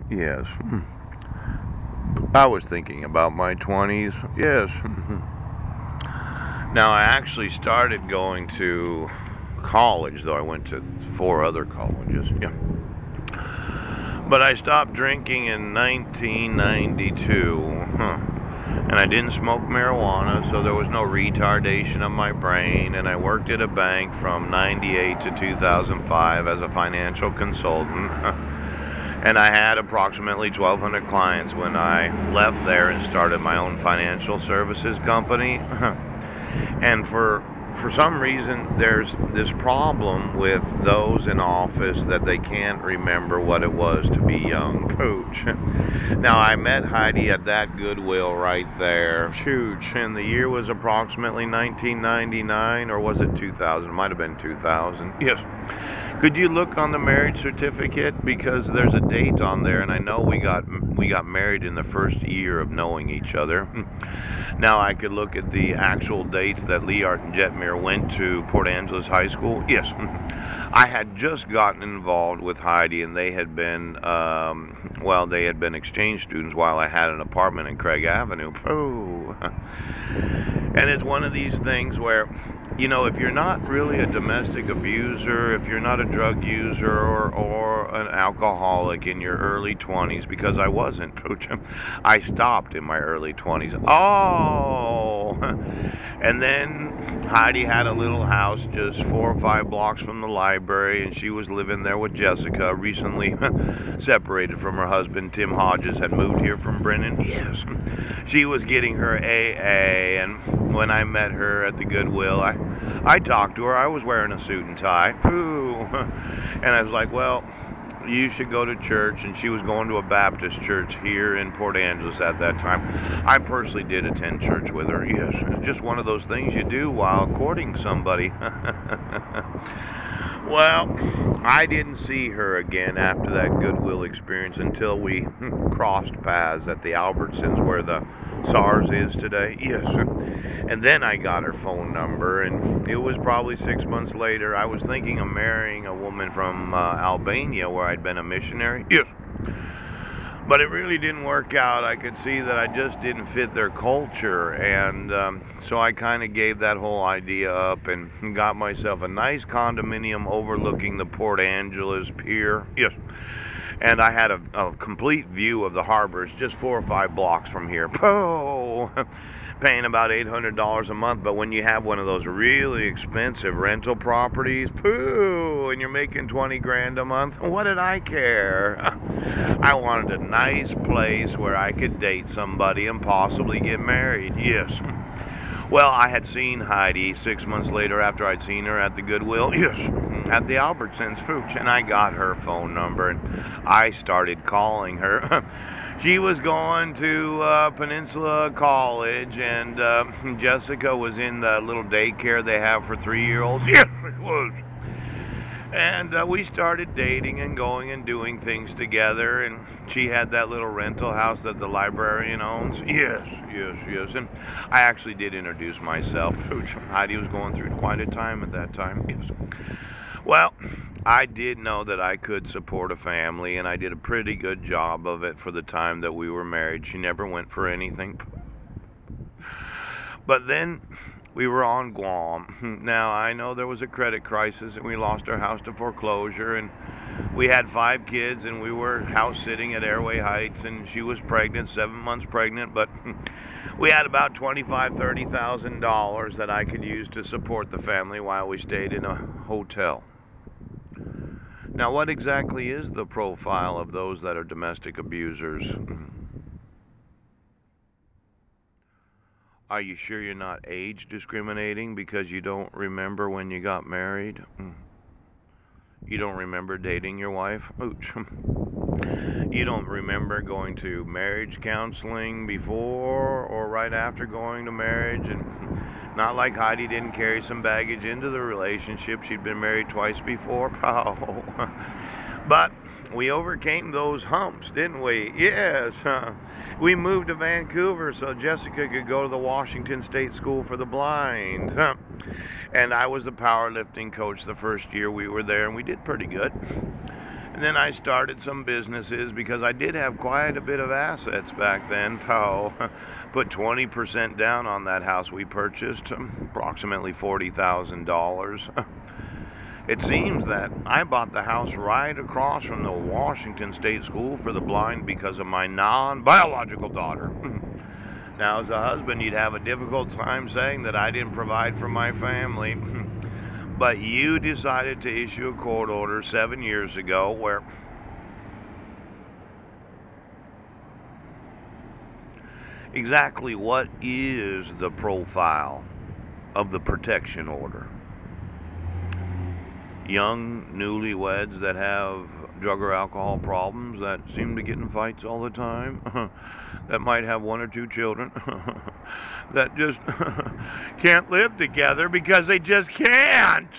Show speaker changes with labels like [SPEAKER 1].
[SPEAKER 1] Yes. I was thinking about my 20s. Yes. Now, I actually started going to college, though I went to four other colleges. Yeah. But I stopped drinking in 1992. And I didn't smoke marijuana, so there was no retardation of my brain. And I worked at a bank from 98 to 2005 as a financial consultant. And I had approximately 1,200 clients when I left there and started my own financial services company. And for some reason, there's this problem with those in office that they can't remember what it was to be young. Pooch. Now, I met Heidi at that Goodwill right there. Huge. And the year was approximately 1999, or was it 2000? It might have been 2000. Yes. Could you look on the marriage certificate, because there's a date on there, and I know we got married in the first year of knowing each other. Now I could look at the actual dates that Leart and Jetmir went to Port Angeles High School. Yes, I had just gotten involved with Heidi, and they had been they had been exchange students while I had an apartment in Craig Avenue. Oh. And it's one of these things where, if you're not really a domestic abuser, if you're not a drug user or an alcoholic in your early 20s, because I wasn't, Coach, I stopped in my early 20s. Oh! And then Heidi had a little house just 4 or 5 blocks from the library, and she was living there with Jessica, recently separated from her husband. Tim Hodges had moved here from Brennan. Yes. She was getting her AA, and when I met her at the Goodwill, I talked to her. I was wearing a suit and tie. Ooh. And I was like, well, you should go to church. And she was going to a Baptist church here in Port Angeles at that time. I personally did attend church with her. Yes, it's just one of those things you do while courting somebody. Well, I didn't see her again after that Goodwill experience until we crossed paths at the Albertsons where the SARS is today. Yes. And then I got her phone number, and it was probably 6 months later. I was thinking of marrying a woman from Albania, where I'd been a missionary. Yes. But it really didn't work out. I could see that I just didn't fit their culture, and so I kind of gave that whole idea up and got myself a nice condominium overlooking the Port Angeles Pier. Yes. And I had a complete view of the harbor. It's just 4 or 5 blocks from here. Oh, paying about $800 a month. But when you have one of those really expensive rental properties, poo, and you're making 20 grand a month, what did I care? I wanted a nice place where I could date somebody and possibly get married. Yes. Well, I had seen Heidi 6 months later after I'd seen her at the Goodwill. Yes, at the Albertsons, Pooch, and I got her phone number, and I started calling her. She was going to Peninsula College, and Jessica was in the little daycare they have for 3-year-olds. Yes, it was. And we started dating and going and doing things together. And she had that little rental house that the librarian owns. Yes, yes, yes. And I actually did introduce myself. Heidi was going through quite a time at that time. Yes. Well, I did know that I could support a family, and I did a pretty good job of it for the time that we were married. She never went for anything. But then we were on Guam. Now, I know there was a credit crisis, and we lost our house to foreclosure, and we had 5 kids, and we were house sitting at Airway Heights, and she was pregnant, 7 months pregnant, but we had about $25,000-$30,000 that I could use to support the family while we stayed in a hotel. Now, what exactly is the profile of those that are domestic abusers? Are you sure you're not age discriminating because you don't remember when you got married? You don't remember dating your wife? Ouch. You don't remember going to marriage counseling before or right after going to marriage? And not like Heidi didn't carry some baggage into the relationship. She'd been married twice before. Oh. But we overcame those humps, didn't we? Yes. We moved to Vancouver so Jessica could go to the Washington State School for the Blind. And I was the powerlifting coach the first year we were there, and we did pretty good. And then I started some businesses because I did have quite a bit of assets back then. So put 20% down on that house we purchased, approximately $40,000. It seems that I bought the house right across from the Washington State School for the Blind because of my non-biological daughter. Now, as a husband, you'd have a difficult time saying that I didn't provide for my family. But you decided to issue a court order 7 years ago where exactly what is the profile of the protection order? Young newlyweds that have drug or alcohol problems that seem to get in fights all the time, that might have 1 or 2 children, that just can't live together because they just can't.